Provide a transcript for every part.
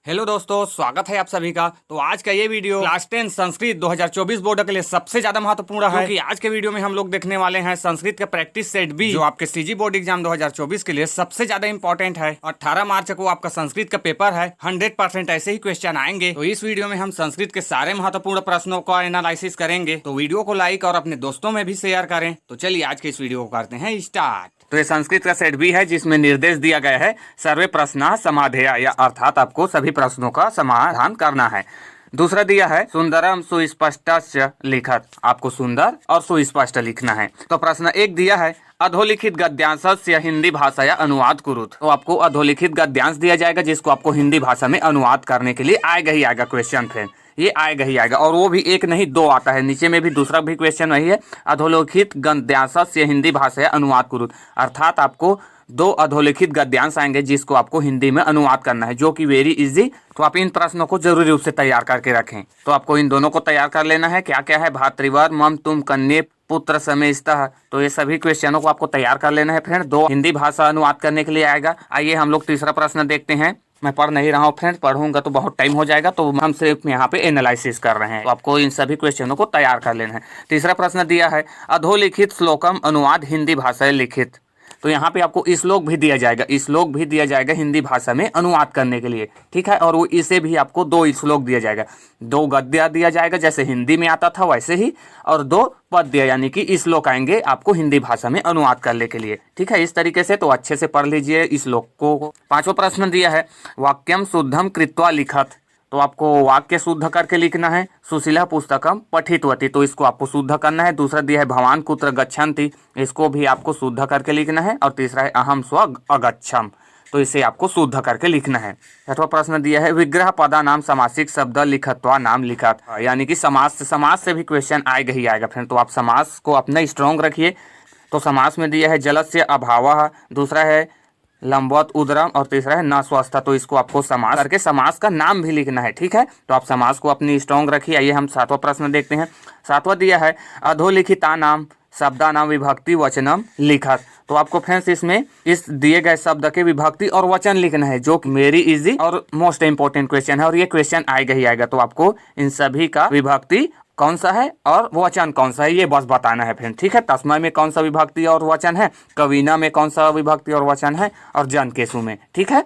Hello दोस्तों, स्वागत है आप सभी का। तो आज का ये वीडियो क्लास 10 संस्कृत 2024 बोर्ड के लिए सबसे ज्यादा महत्वपूर्ण है, क्योंकि आज के वीडियो में हम लोग देखने वाले हैं संस्कृत का प्रैक्टिस सेट बी, जो आपके सीजी बोर्ड एग्जाम 2024 के लिए सबसे ज्यादा इंपॉर्टेंट है। 18 मार्च को आपका संस्कृत का पेपर है। 100% ऐसे ही क्वेश्चन आएंगे। तो इस वीडियो में हम संस्कृत के सारे महत्वपूर्ण प्रश्नों का एनालिसिस करेंगे। तो वीडियो को लाइक और अपने दोस्तों में भी शेयर करें। तो चलिए आज के इस वीडियो को करते हैं स्टार्ट। तो ये संस्कृत का सेट भी है, जिसमें निर्देश दिया गया है सर्वे प्रश्न समाधेय, या अर्थात आपको सभी प्रश्नों का समाधान करना है। दूसरा दिया है सुंदरम सुस्पष्ट लिखत, आपको सुंदर और सुस्पष्ट लिखना है। तो प्रश्न एक दिया है अधोलिखित गद्यांश हिंदी भाषा या अनुवाद कुरुत। तो आपको अधोलिखित गद्यांश दिया जाएगा, जिसको आपको हिंदी भाषा में अनुवाद करने के लिए आएगा ही आएगा क्वेश्चन। फिर ये आएगा ही आएगा, और वो भी एक नहीं दो आता है। नीचे में भी दूसरा भी क्वेश्चन वही है, अधोलिखित गद्यांश हिंदी भाषा या अनुवाद कुरुत, अर्थात आपको दो अधोलिखित गद्यांश आएंगे जिसको आपको हिंदी में अनुवाद करना है, जो कि वेरी इजी। तो आप इन प्रश्नों को जरूरी रूप से तैयार करके रखें। तो आपको इन दोनों को तैयार कर लेना है। क्या क्या है, भातृवर मम तुम कन्ये पुत्र समेस्तः, तो ये सभी क्वेश्चनों को आपको तैयार कर लेना है फ्रेंड। दो हिंदी भाषा अनुवाद करने के लिए आएगा। आइए हम लोग तीसरा प्रश्न देखते हैं। मैं पढ़ नहीं रहा हूँ फ्रेंड, पढ़ूंगा तो बहुत टाइम हो जाएगा, तो हम सिर्फ यहाँ पे एनालिसिस कर रहे हैं। तो आपको इन सभी क्वेश्चनों को तैयार कर लेना है। तीसरा प्रश्न दिया है अधोलिखित श्लोकम अनुवाद हिंदी भाषा लिखित। तो यहाँ पे आपको श्लोक भी दिया जाएगा, श्लोक भी दिया जाएगा हिंदी भाषा में अनुवाद करने के लिए, ठीक है। और वो इसे भी आपको दो श्लोक दिया जाएगा, दो गद्य दिया जाएगा जैसे हिंदी में आता था वैसे ही, और दो पद्य यानी कि श्लोक आएंगे आपको हिंदी भाषा में अनुवाद करने के लिए, ठीक है। इस तरीके से तो अच्छे से पढ़ लीजिए इस श्लोक को। पांचवा प्रश्न दिया है वाक्यम शुद्धम कृत्वा लिखत। तो आपको वाक्य शुद्ध करके लिखना है। सुशीला पुस्तकम पठितवती, तो इसको आपको शुद्ध करना है। दूसरा दिया है भवान कुत्र गच्छन्ति, इसको भी आपको शुद्ध करके लिखना है। और तीसरा है अहम स्व अगच्छम, तो इसे आपको शुद्ध करके लिखना है। छठवां प्रश्न दिया है विग्रह पदा नाम समासिक शब्द लिखत्वा नाम लिखत, यानी कि समास से भी क्वेश्चन आएगा ही आएगा फ्रेंड। तो आप समास को अपना स्ट्रॉन्ग रखिए। तो समास में दिया है जलस्य अभावः, दूसरा है लंबवत उदरम, और तीसरा है न स्वस्थ। तो इसको आपको समास करके समास का नाम भी लिखना है, ठीक है। तो आप समास को अपनी स्ट्रॉन्ग रखिए। आइए हम सातवां प्रश्न देखते हैं। सातवां दिया है अधोलिखिता नाम शब्दा नाम विभक्ति वचनम लिखत। तो आपको फ्रेंड्स इसमें इस दिए गए शब्द के विभक्ति और वचन लिखना है, जो वेरी इजी और मोस्ट इंपोर्टेंट क्वेश्चन है, और ये क्वेश्चन आएगा ही आएगा। तो आपको इन सभी का विभक्ति कौन सा है और वचन कौन सा है ये बस बताना है फ्रेंड, ठीक है। तस्मै में कौन सा विभक्ति और वचन है, कवीना में कौन सा विभक्ति और वचन है, और जनकेशु में, ठीक है।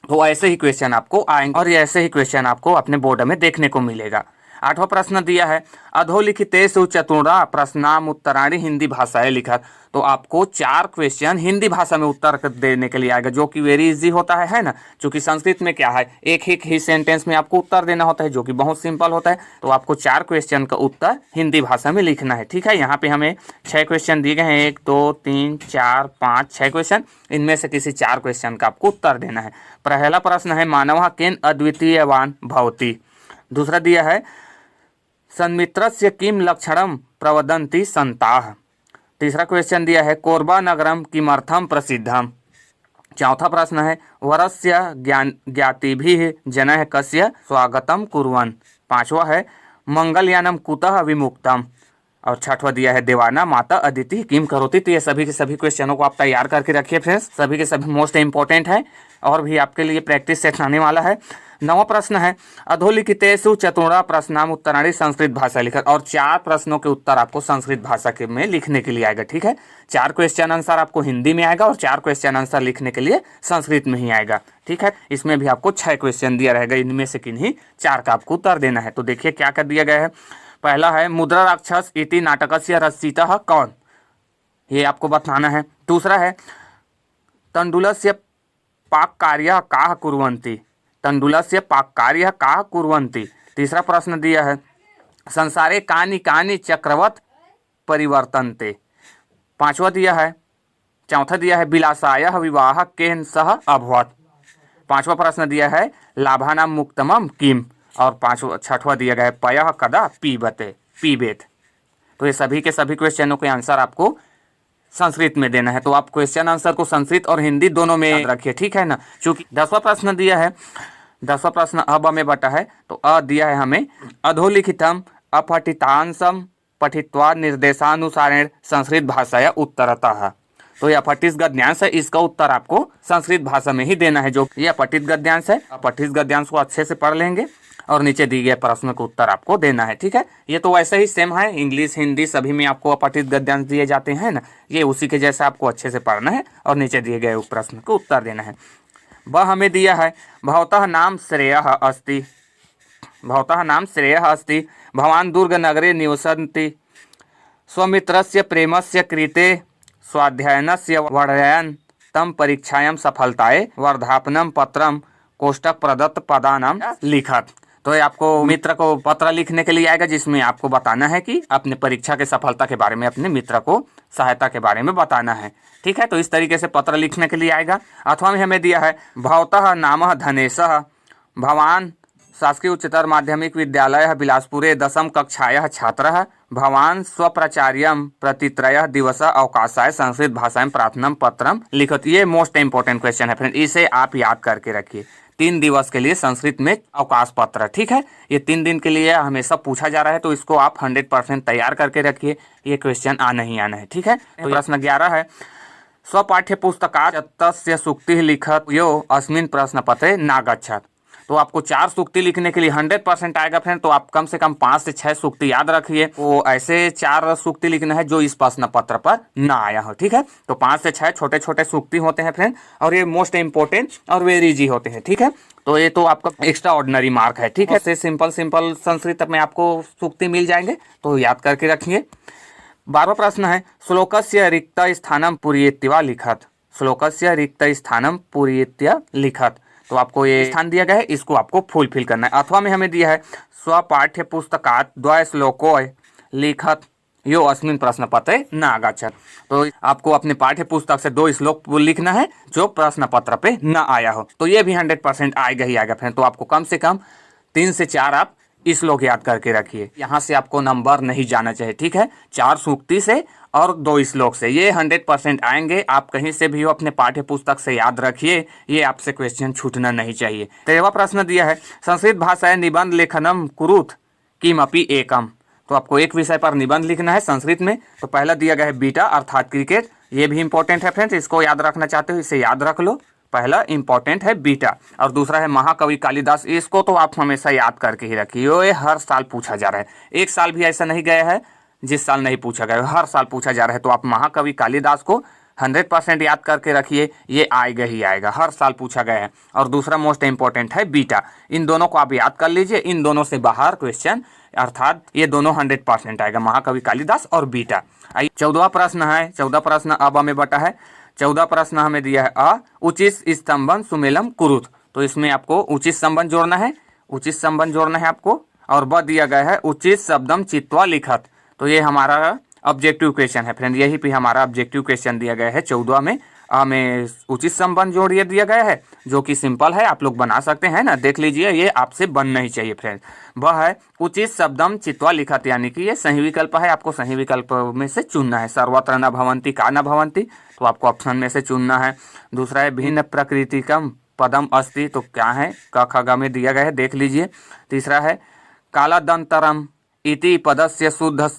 तो ऐसे ही क्वेश्चन आपको आएंगे, और ऐसे ही क्वेश्चन आपको अपने बोर्ड में देखने को मिलेगा। आठवां प्रश्न दिया है अधोलिखितेषु चतुर्णा प्रश्नाम उत्तराणि हिंदी भाषाएं लिखत। तो आपको 4 क्वेश्चन हिंदी भाषा में उत्तर देने के लिए आएगा, जो कि वेरी इजी होता है ना। क्योंकि संस्कृत में क्या है, एक ही सेंटेंस में आपको उत्तर देना होता है, जो कि बहुत सिंपल होता है। तो आपको 4 क्वेश्चन का उत्तर हिंदी भाषा में लिखना है, ठीक है। यहाँ पे हमें 6 क्वेश्चन दिए गए हैं, 1 2 3 4 5 6 क्वेश्चन। इनमें से किसी 4 क्वेश्चन का आपको उत्तर देना है। पहला प्रश्न है मानव केन अद्वितीयवान भवति। दूसरा दिया है सन्मित्रस्य किम लक्षणम प्रवदन्ति संताः। तीसरा क्वेश्चन दिया है कोरबा नगरम किमर्थम प्रसिद्धम। चौथा प्रश्न है वरस्य ज्ञातिभिः जनः कस्य स्वागतम कुर्वन्। पांचवा है मंगलयानम कुतः विमुक्तम। और छठवा दिया है देवाना माता अदिति किम करोति। तो ये सभी के सभी क्वेश्चनों को आप तैयार करके रखिए फ्रेंड्स, सभी के सभी मोस्ट इंपॉर्टेंट है, और भी आपके लिए प्रैक्टिस सेट आने वाला है। नवा प्रश्न है अधोलिखितेषु चतुर्णा प्रश्नाम उत्तराणि संस्कृत भाषा लिखत। और 4 प्रश्नों के उत्तर आपको संस्कृत भाषा के में लिखने के लिए आएगा, ठीक है। 4 क्वेश्चन आंसर आपको हिंदी में आएगा, और 4 क्वेश्चन आंसर लिखने के लिए संस्कृत में ही आएगा, ठीक है। इसमें भी आपको 6 क्वेश्चन दिया रहेगा, इनमें से किन्हीं 4 का आपको उत्तर देना है। तो देखिए क्या कर दिया गया है। पहला है मुद्रा राक्षस इति नाटकस्य रचितः कौन, ये आपको बताना है। दूसरा है तंडुलस्य पाक कार्य काः कुर्वन्ति, तंडुलस्य पाक कार्य काः कुर्वन्ति। तीसरा प्रश्न दिया है संसारे कानि कानि चक्रवत् परिवर्तन्ते। पांचवा दिया है, चौथा दिया है विलासायः विवाह केन सह अभवत्। पांचवा प्रश्न दिया है लाभानां मुक्तमं किम। और छठवा दिया गया है पयः कदा पीबेत। तो ये सभी के सभी क्वेश्चनों के आंसर आपको संस्कृत में देना है। तो आप क्वेश्चन आंसर को संस्कृत और हिंदी दोनों में रखिए, ठीक है ना। चूंकि 10वां प्रश्न दिया है, 10वां प्रश्न अब में बटा है, तो अ दिया है हमें अधोलिखितम अपठितांशम पठित्वा निर्देशानुसारेण संस्कृत भाषाया उत्तरतः। तो ये अपठित गद्यांश है, इसका उत्तर आपको संस्कृत भाषा में ही देना है। जो ये अपठित गद्यांश है, अपठित गद्यांश को अच्छे से पढ़ लेंगे और नीचे दिए गए प्रश्न का उत्तर आपको देना है। ठीक है, ये तो वैसे ही सेम है, इंग्लिश हिंदी सभी में आपको अपठित गद्यांश दिए जाते हैं ना, ये उसी के जैसा आपको अच्छे से पढ़ना है और नीचे दिए गए प्रश्न को उत्तर देना है। वह हमें दिया है भवतः नाम श्रेयः अस्ति, भवतः नाम श्रेयः अस्ति, भवान दुर्ग नगरे निवसन्ति, स्वमित्रस्य प्रेमस्य कृते स्वाध्यायनस्य वर्धयन् तम परीक्षायां सफलताये वर्धापनम पत्रम कोष्टक प्रदत्त पदानाम लिखत। तो ये आपको मित्र को पत्र लिखने के लिए आएगा, जिसमें आपको बताना है कि अपने परीक्षा के सफलता के बारे में, अपने मित्र को सहायता के बारे में बताना है। ठीक है, तो इस तरीके से पत्र लिखने के लिए आएगा। अथवा में हमें दिया है भवतः नामः धनेशः, भवान शासकीय उच्चतर माध्यमिक विद्यालय बिलासपुरे 10वीं कक्षायाः छात्रः, भवान स्वप्राचार्यं प्रतित्रयः दिवसः अवकाशाय संस्कृत भाषायां प्रार्थना पत्रम लिखत। ये मोस्ट इंपोर्टेंट क्वेश्चन है फ्रेंड, इसे आप याद करके रखिए। 3 दिवस के लिए संस्कृत में अवकाश पत्र। ठीक है, ये 3 दिन के लिए हमेशा पूछा जा रहा है, तो इसको आप 100% तैयार करके रखिए, ये क्वेश्चन आना ही आना है। ठीक है, तो प्रश्न 11 है स्वपाठ्य पुस्तकात् तस्य सूक्तिः लिखत यो अस्मिन् प्रश्न पत्रे नागच्छत। तो आपको 4 सूक्ति लिखने के लिए 100% आएगा फ्रेंड, तो आप कम से कम 5 से 6 सूक्ति याद रखिए। वो ऐसे 4 सूक्ति लिखना है जो इस प्रश्न पत्र पर ना आया हो। ठीक है, तो 5 से 6 छोटे छोटे सूक्ति होते हैं फ्रेंड, और ये मोस्ट इंपोर्टेंट और वेरी इजी होते हैं। ठीक है, तो ये तो आपका एक्स्ट्रा ऑर्डिनरी मार्क है। ठीक है, से सिंपल संस्कृत में आपको सूक्ति मिल जाएंगे, तो याद करके रखिए। 12वां प्रश्न है श्लोकस्य रिक्त स्थानम पूरयित्वा लिखत, श्लोकस्य रिक्त स्थानम पूरयित्वा लिखत। तो आपको ये स्थान दिया गया है, इसको आपको फुलफिल करना है। अथवा में हमें दिया है स्वपाठ्य पुस्तकात् द्वय श्लोकोय लिखत यो अस्मिन् प्रश्न पत्रे नागच्छत। तो आपको अपने पाठ्य पुस्तक से 2 श्लोक लिखना है जो प्रश्न पत्र पे न आया हो, तो ये भी 100% आएगा ही आएगा फ्रेंड। तो आपको कम से कम 3 से 4 आप श्लोक याद करके रखिए, यहाँ से आपको नंबर नहीं जाना चाहिए। ठीक है, 4 सूक्ति से और 2 श्लोक से ये 100% आएंगे। आप कहीं से भी हो अपने पाठ्य पुस्तक से याद रखिए, ये आपसे क्वेश्चन छूटना नहीं चाहिए। 13वां प्रश्न दिया है संस्कृत भाषाएं निबंध लेखनम कुरुत किमपि एकम। तो आपको एक विषय पर निबंध लिखना है संस्कृत में। तो पहला दिया गया है बीटा अर्थात क्रिकेट, ये भी इंपॉर्टेंट है फ्रेंड्स, इसको याद रखना चाहते हो इसे याद रख लो। पहला इंपॉर्टेंट है बीटा, और दूसरा है महाकवि कालिदास। इसको तो आप हमेशा याद करके ही रखिए, ये हर साल पूछा जा रहा है, एक साल भी ऐसा नहीं गया है जिस साल नहीं पूछा गया, हर साल पूछा जा रहा है। तो आप महाकवि कालिदास को 100% याद करके रखिए, ये आएगा ही आएगा, हर साल पूछा गया है। और दूसरा मोस्ट इंपॉर्टेंट है बीटा, इन दोनों को आप याद कर लीजिए, इन दोनों से बाहर क्वेश्चन, अर्थात ये दोनों 100% आएगा, महाकवि कालिदास और बीटा। 14वां प्रश्न है, 14 प्रश्न अब हमें बटा है। 14 प्रश्न हमें दिया है अ उचित स्तंभन सुमेलम कुरुत। तो इसमें आपको उचित संबंध जोड़ना है, उचित संबंध जोड़ना है आपको। और ब दिया गया है उचित शब्दम चित्वा लिखत। तो ये हमारा ऑब्जेक्टिव क्वेश्चन है फ्रेंड, यही पे हमारा ऑब्जेक्टिव क्वेश्चन दिया गया है 14 में। हमें उचित संबंध जोड़िए दिया गया है, जो कि सिंपल है, आप लोग बना सकते हैं ना, देख लीजिए, ये आपसे बनना ही चाहिए फ्रेंड। वह है उचित शब्दम चित्वा लिखत, यानी कि ये सही विकल्प है, आपको सही विकल्प में से चुनना है। सर्वत्र न भवंती का न भवंती, तो आपको ऑप्शन में से चुनना है। दूसरा है भिन्न प्रकृतिकम पदम अस्ति, तो क्या है, क ख ग में दिया गया है, देख लीजिए। तीसरा है कालादंतरम इति पदस्य शुद्ध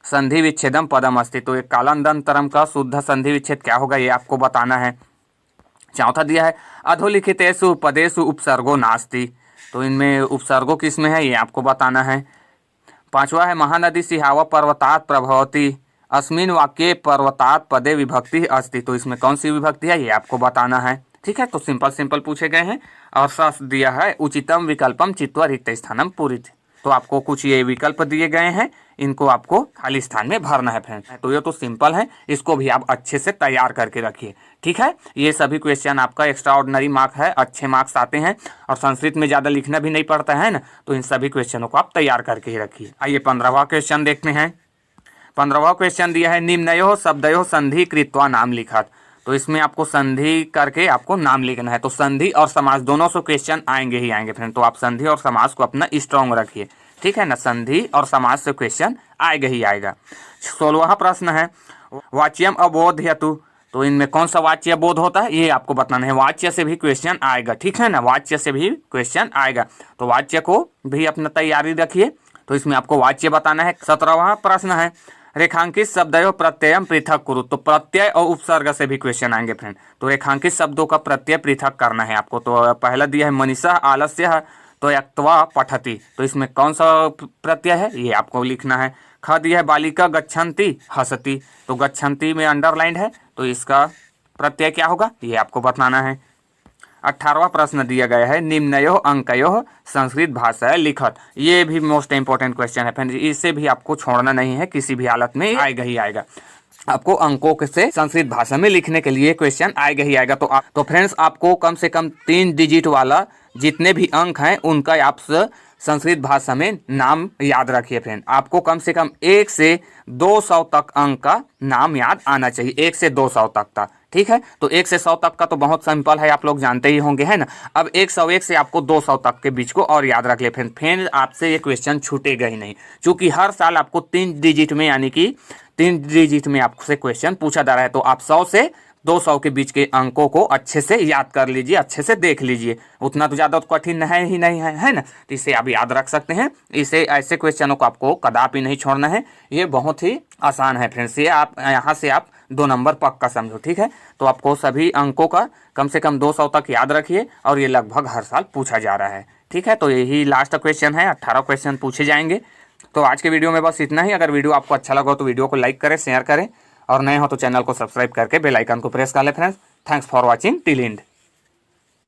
संधि विच्छेदम पदम अस्ति, तो एक कालांतरम का शुद्ध संधि विच्छेद क्या होगा, ये आपको बताना है। चौथा दिया है अधोलिखितेषु पदेषु उपसर्गो नास्ति, तो इनमें उपसर्गो किसमें है, ये आपको बताना है। 5वां है महानदी सिहावा पर्वतात प्रभवती, अस्मिन् वाक्ये पर्वतात पदे विभक्ति अस्ति, तो इसमें कौन सी विभक्ति है, ये आपको बताना है। ठीक है, तो सिंपल पूछे गए हैं। और स दिया है उचितम विकल्पम चित्वा रिक्त स्थानम पूरित, तो आपको कुछ ये विकल्प दिए गए हैं, इनको आपको खाली स्थान में भरना है फ्रेंड। तो ये तो सिंपल है, इसको भी आप अच्छे से तैयार करके रखिए। ठीक है, ये सभी क्वेश्चन आपका एक्स्ट्रा ऑर्डिनरी मार्क है, अच्छे मार्क्स आते हैं, और संस्कृत में ज़्यादा लिखना भी नहीं पड़ता है ना, तो इन सभी क्वेश्चनों को आप तैयार करके ही रखिए। आइए 15वां क्वेश्चन देखते हैं। 15वां क्वेश्चन दिया है निम्नयो शब्दयो संधि कृत्वा नाम लिखत, तो इसमें आपको संधि करके आपको नाम लिखना है। तो संधि और समास दोनों से क्वेश्चन आएंगे ही आएंगे फ्रेंड, तो आप संधि और समास को अपना स्ट्रॉन्ग रखिए। ठीक है ना, संधि और समास से क्वेश्चन आएगा ही आएगा। 16वां प्रश्न है वाच्यम अबोध हेतु, तो इनमें कौन सा वाच्य बोध होता है, ये आपको बताना है। वाच्य से भी क्वेश्चन आएगा, ठीक है ना, वाच्य से भी क्वेश्चन आएगा, तो वाच्य को भी अपना तैयारी रखिए। तो इसमें आपको वाच्य बताना है। 17वां प्रश्न है रेखांकित शब्दयों प्रत्ययम पृथक कुरु, तो प्रत्यय और उपसर्ग से भी क्वेश्चन आएंगे फ्रेंड। तो रेखांकित शब्दों का प्रत्यय पृथक करना है आपको। तो पहला दिया है मनीषा आलस्य, तो यक्त्वा पठति, तो इसमें कौन सा प्रत्यय है ये आपको लिखना है। ख दिया है बालिका गच्छन्ति हसति, तो गच्छन्ति में अंडरलाइंड है, तो इसका प्रत्यय क्या होगा ये आपको बताना है। 18वां प्रश्न दिया गया है निम्नयो अंकयो संस्कृत भाषा लिखत, ये भी मोस्ट इंपॉर्टेंट क्वेश्चन है फ्रेंड, इसे भी आपको छोड़ना नहीं है, किसी भी हालत में आएगा ही आएगा। आपको अंकों से संस्कृत भाषा में लिखने के लिए क्वेश्चन आएगा ही आएगा। तो फ्रेंड्स आपको कम से कम 3 डिजिट वाला जितने भी अंक हैं उनका आप संस्कृत भाषा में नाम याद रखिए फ्रेंड। आपको कम से कम 1 से 200 तक अंक का नाम याद आना चाहिए, 1 से 200 तक का, ठीक है। तो 1 से 100 तक का तो बहुत सिंपल है, आप लोग जानते ही होंगे, है ना। अब 101 से आपको 200 तक के बीच को और याद रख ले फ्रेंड। फिर आपसे ये क्वेश्चन छूटेगा ही नहीं, क्योंकि हर साल आपको 3 डिजिट में यानी कि 3 डिजिट में आपसे क्वेश्चन पूछा जा रहा है। तो आप 100 से 200 के बीच के अंकों को अच्छे से याद कर लीजिए, अच्छे से देख लीजिए, उतना तो ज़्यादा कठिन है ही नहीं है ना। तो इसे आप याद रख सकते हैं। इसे ऐसे क्वेश्चनों को आपको कदापि नहीं छोड़ना है, ये बहुत ही आसान है फ्रेंड्स। ये आप यहाँ से आप 2 नंबर पक्का समझो, ठीक है। तो आपको सभी अंकों का कम से कम 200 तक याद रखिए, और ये लगभग हर साल पूछा जा रहा है, ठीक है। तो यही लास्ट क्वेश्चन है, 18 क्वेश्चन पूछे जाएंगे। तो आज के वीडियो में बस इतना ही। अगर वीडियो आपको अच्छा लगा तो वीडियो को लाइक करें, शेयर करें, और नए हो तो चैनल को सब्सक्राइब करके बेल आइकन को प्रेस कर ले friends. Thanks for watching till and.